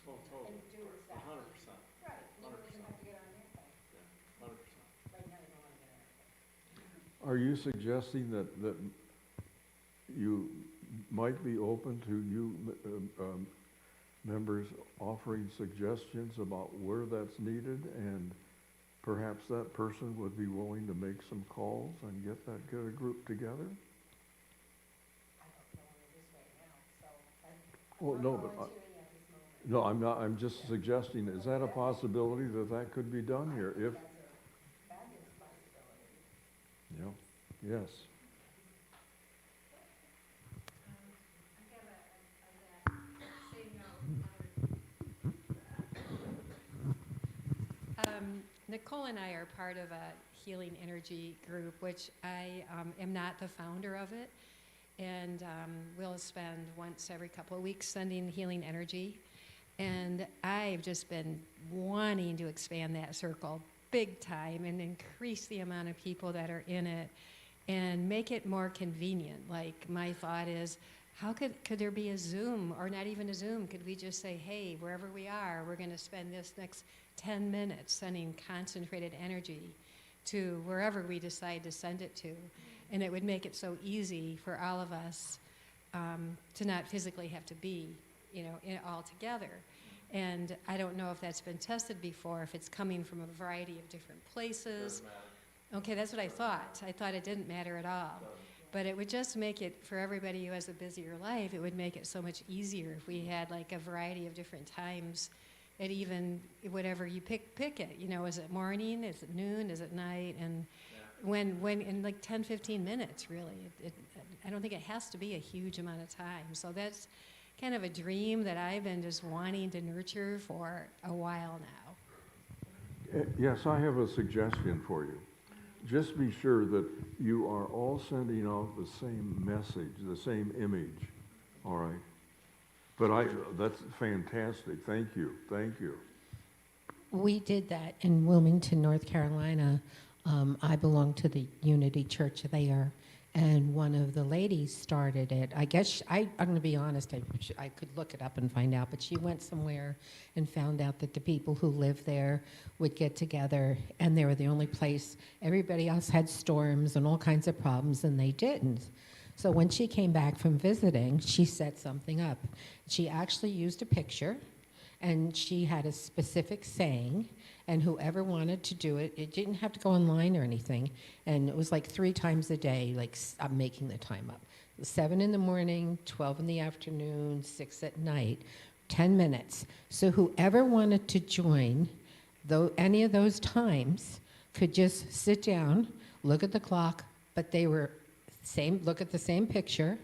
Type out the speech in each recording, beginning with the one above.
Oh, totally. and do it that. 100%. Right, you don't even 100%. have to get on your phone. Yeah, 100%. Right now, they don't want to get on their phone. Are you suggesting that you might be open to members offering suggestions about where that's needed, and perhaps that person would be willing to make some calls and get a group together? I don't know what it is right now, so Well, I'm no, not but volunteering at this moment. No, I'm not, I'm just suggesting, is that a possibility that could be done here? If, That's a fabulous possibility. yeah, yes. Nicole and I are part of a healing energy group, which I am not the founder of it. And we'll spend once every couple of weeks sending healing energy. And I've just been wanting to expand that circle big time and increase the amount of people that are in it and make it more convenient. Like, my thought is, how could there be a Zoom, or not even a Zoom? Could we just say, hey, wherever we are, we're going to spend this next 10 minutes sending concentrated energy to wherever we decide to send it to. And it would make it so easy for all of us to not physically have to be, all together. And I don't know if that's been tested before, if it's coming from a variety of different places. Doesn't matter. Okay, that's what I thought. I thought it didn't matter at all. But it would just make it, for everybody who has a busier life, it would make it so much easier if we had like a variety of different times at even whatever you pick it. Is it morning? Is it noon? Is it night? And when in like 10, 15 minutes, really. I don't think it has to be a huge amount of time. So that's kind of a dream that I've been just wanting to nurture for a while now. Yes, I have a suggestion for you. Just be sure that you are all sending out the same message, the same image, all right? But that's fantastic. Thank you. Thank you. We did that in Wilmington, North Carolina. I belong to the Unity Church there, and one of the ladies started it. I guess, I'm going to be honest, I could look it up and find out, but she went somewhere and found out that the people who live there would get together, and they were the only place. Everybody else had storms and all kinds of problems, and they didn't. So when she came back from visiting, she set something up. She actually used a picture, and she had a specific saying, and whoever wanted to do it, it didn't have to go online or anything, and it was like 3 times a day, like I'm making the time up. 7 in the morning, 12 in the afternoon, 6 at night, 10 minutes. So whoever wanted to join any of those times could just sit down, look at the clock, but they were look at the same picture,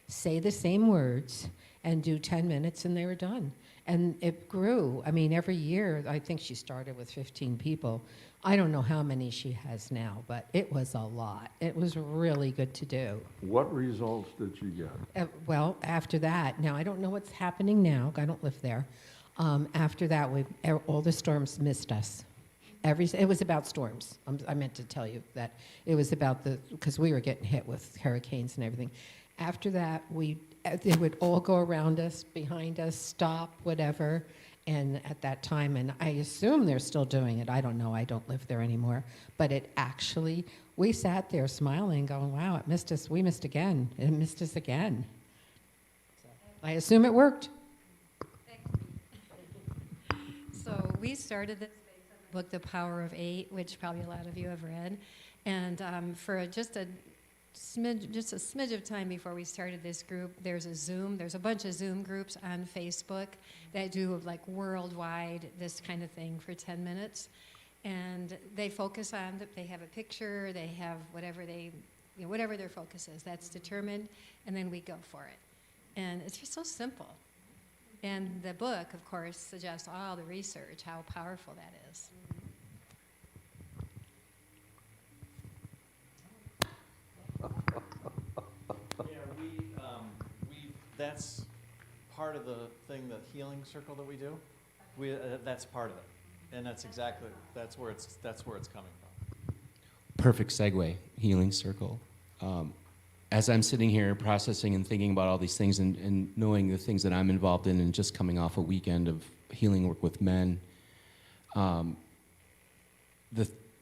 say the same words, and do 10 minutes, and they were done. And it grew. I mean, every year, I think she started with 15 people. I don't know how many she has now, but it was a lot. It was really good to do. What results did you get? Well, after that, now I don't know what's happening now. I don't live there. After that, all the storms missed us. It was about storms. I meant to tell you that. It was about because we were getting hit with hurricanes and everything. After that, they would all go around us, behind us, stop, whatever. And at that time, and I assume they're still doing it. I don't know. I don't live there anymore. But we sat there smiling, going, wow, it missed us. We missed again. It missed us again. So I assume it worked. So we started this book, The Power of 8, which probably a lot of you have read. And for just a smidge of time before we started this group, there's a bunch of Zoom groups on Facebook that do like worldwide this kind of thing for 10 minutes. And they focus on, they have a picture, they have whatever their focus is, that's determined, and then we go for it. And it's just so simple. And the book, of course, suggests all the research, how powerful that is. That's part of the thing, the healing circle that we do. That's part of it, and that's where it's coming from. Perfect segue, healing circle. As I'm sitting here processing and thinking about all these things and knowing the things that I'm involved in and just coming off a weekend of healing work with men.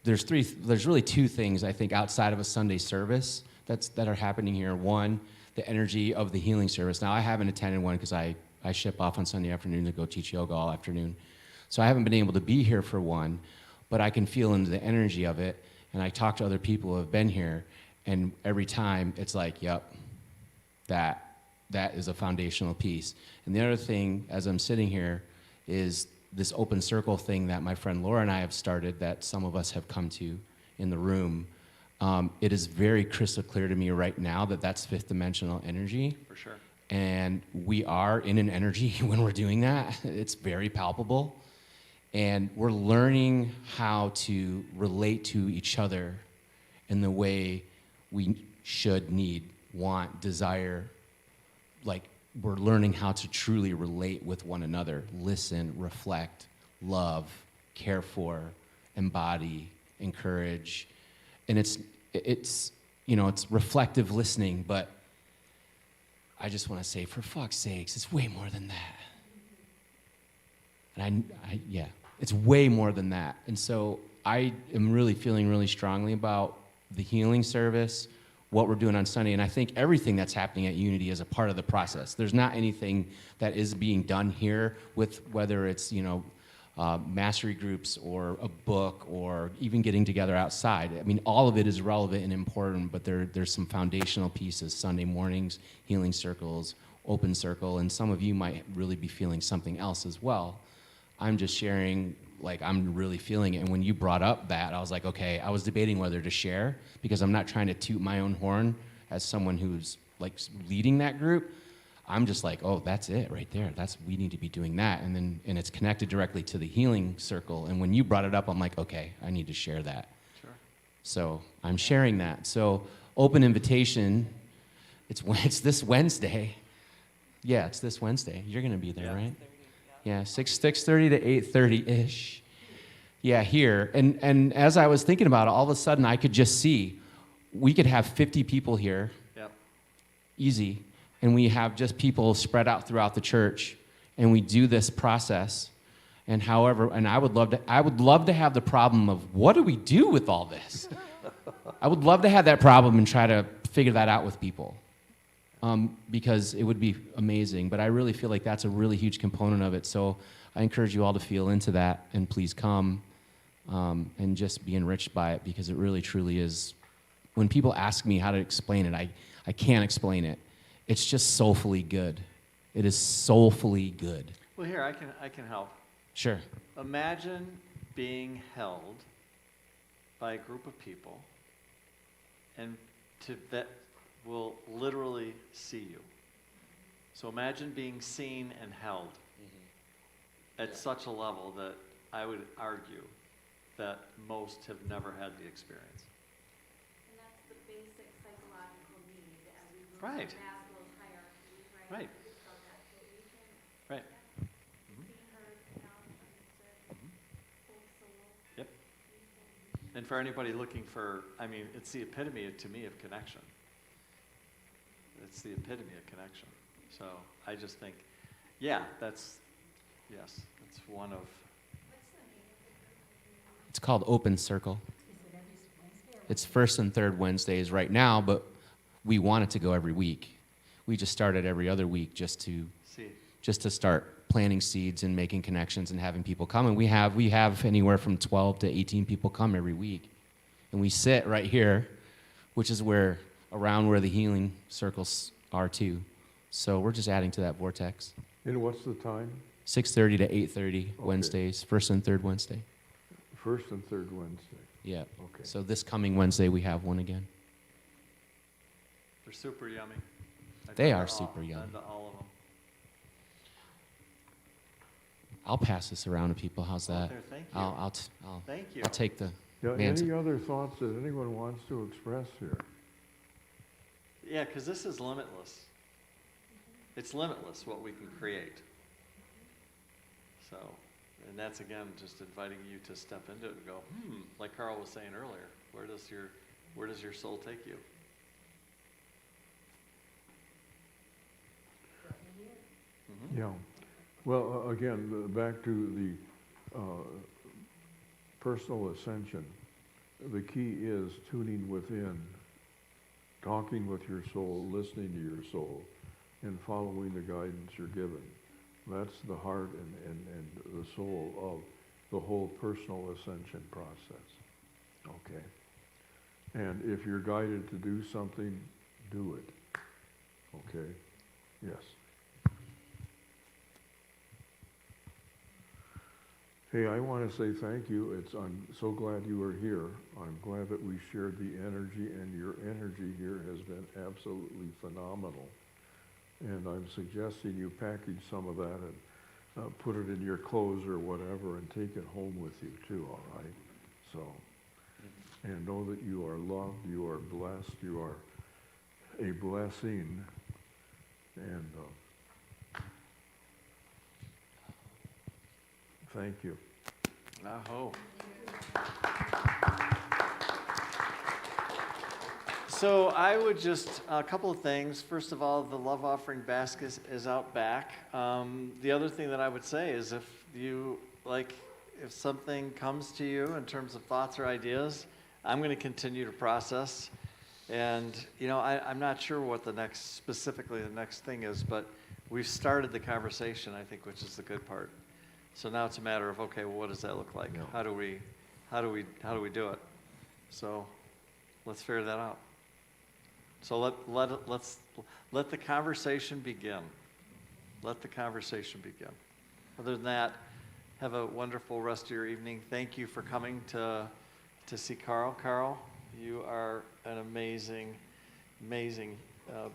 There's really two things I think outside of a Sunday service that are happening here. One, the energy of the healing service. Now I haven't attended one because I ship off on Sunday afternoon to go teach yoga all afternoon. So I haven't been able to be here for one, but I can feel into the energy of it. And I talk to other people who have been here, and every time it's like, yep, that is a foundational piece. And the other thing, as I'm sitting here, is this open circle thing that my friend Laura and I have started that some of us have come to in the room. It is very crystal clear to me right now that that's fifth dimensional energy. For sure. And we are in an energy when we're doing that. It's very palpable. And we're learning how to relate to each other in the way we should, need, want, desire. Like, we're learning how to truly relate with one another, listen, reflect, love, care for, embody, encourage. And it's reflective listening, but I just want to say, for fuck's sakes, it's way more than that. And yeah, it's way more than that. And so I am really feeling really strongly about the healing service, what we're doing on Sunday, and I think everything that's happening at Unity is a part of the process. There's not anything that is being done here with whether it's, mastery groups or a book or even getting together outside. I mean, all of it is relevant and important, but there's some foundational pieces, Sunday mornings, healing circles, open circle, and some of you might really be feeling something else as well. I'm just sharing, like, I'm really feeling it. And when you brought up that, I was like, okay, I was debating whether to share because I'm not trying to toot my own horn as someone who's like leading that group. I'm just like, oh, that's it right there. We need to be doing that. And it's connected directly to the healing circle. And when you brought it up, I'm like, okay, I need to share that. Sure. So I'm sharing that. So open invitation, it's this Wednesday. Yeah, it's this Wednesday. You're going to be there, right? Yeah, 6:30 to 8:30-ish. Yeah, here. And as I was thinking about it, all of a sudden I could just see we could have 50 people here. Yep. Easy. And we have just people spread out throughout the church, and we do this process. And I would love to have the problem of what do we do with all this? I would love to have that problem and try to figure that out with people. Because it would be amazing. But I really feel like that's a really huge component of it. So I encourage you all to feel into that, and please come and just be enriched by it, because it really, truly is. When people ask me how to explain it, I can't explain it. It's just soulfully good. It is soulfully good. Well, here, I can help. Sure. Imagine being held by a group of people and that will literally see you. So imagine being seen and held at such a level that I would argue that most have never had the experience. And that's the basic psychological need as we move Right. through Maslow's hierarchy, Right. So that's what we can Right. see, heard, felt, understood, whole soul. Yep. And for anybody looking for, it's the epitome to me of connection. It's the epitome of connection. So I just think, that's one of. It's called Open Circle. It's first and third Wednesdays right now, but we want it to go every week. We just started every other week just to start planting seeds and making connections and having people come. And we have anywhere from 12 to 18 people come every week. And we sit right here, which is around where the healing circles are too. So we're just adding to that vortex. And what's the time? 6:30 to 8:30 Wednesdays, first and third Wednesday. First and third Wednesday. Yeah. Okay. So this coming Wednesday we have one again. They're super yummy. They are super yummy. All of them. I'll pass this around to people. How's that? There, thank you. I'll Thank you. I'll take the. Yeah, Vance. any other thoughts that anyone wants to express here? Yeah, because this is limitless. It's limitless what we can create. So, and that's again just inviting you to step into it and go, like Carl was saying earlier, where does your soul take you? Yeah. Well, again, back to the personal ascension. The key is tuning within, talking with your soul, listening to your soul, and following the guidance you're given. That's the heart and the soul of the whole personal ascension process. Okay? And if you're guided to do something, do it. Okay? Yes. Hey, I want to say thank you. I'm so glad you were here. I'm glad that we shared the energy, and your energy here has been absolutely phenomenal. And I'm suggesting you package some of that and put it in your clothes or whatever and take it home with you too, all right? So, and know that you are loved, you are blessed, you are a blessing. And thank you. Aho. So I would just, a couple of things. First of all, the love offering basket is out back. The other thing that I would say is if something comes to you in terms of thoughts or ideas, I'm going to continue to process. And, I'm not sure what specifically the next thing is, but we've started the conversation, I think, which is the good part. So now it's a matter of, okay, well, what does that look like? Yeah. How do we do it? So let's figure that out. So let's let the conversation begin. Let the conversation begin. Other than that, have a wonderful rest of your evening. Thank you for coming to see Carl. Carl, you are an amazing,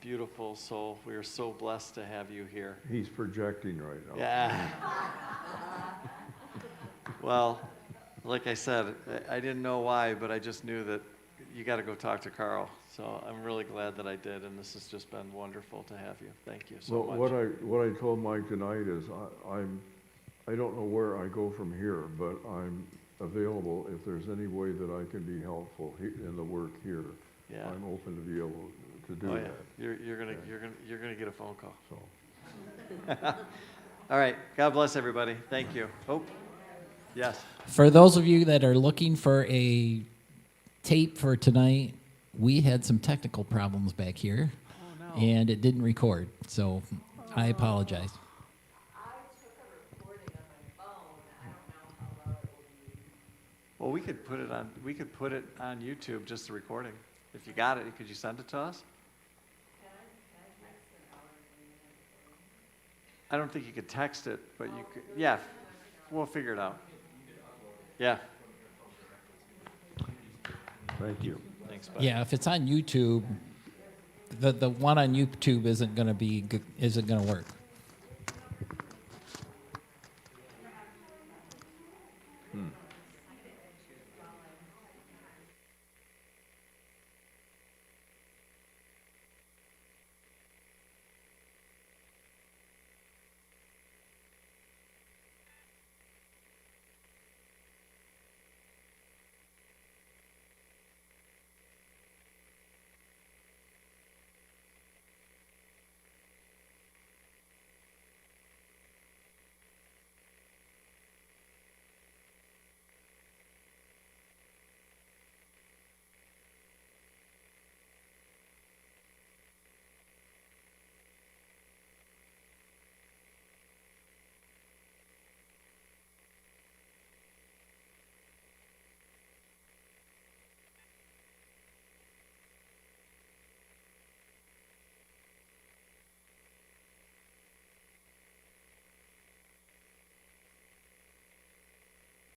beautiful soul. We are so blessed to have you here. He's projecting right now. Yeah. Well, like I said, I didn't know why, but I just knew that you got to go talk to Carl. So I'm really glad that I did, and this has just been wonderful to have you. Thank you so much. What I told Mike tonight is I don't know where I go from here, but I'm available if there's any way that I can be helpful in the work here. Yeah. I'm open to be able to do Oh yeah. that. You're gonna get a phone call. So. All right. God bless everybody. Thank you. Oh, yes. For those of you that are looking for a tape for tonight, we had some technical problems back here, Oh no. and it didn't record. So I apologize. I took a recording on my phone. I don't know how well it will be. Well, we could put it on YouTube, just the recording. If you got it, could you send it to us? Can I text it out and everything? I don't think you could text it, but you could. Yeah, we'll figure it out. Yeah. Thank you. Thanks, bud. Yeah, if it's on YouTube, the one on YouTube isn't going to work.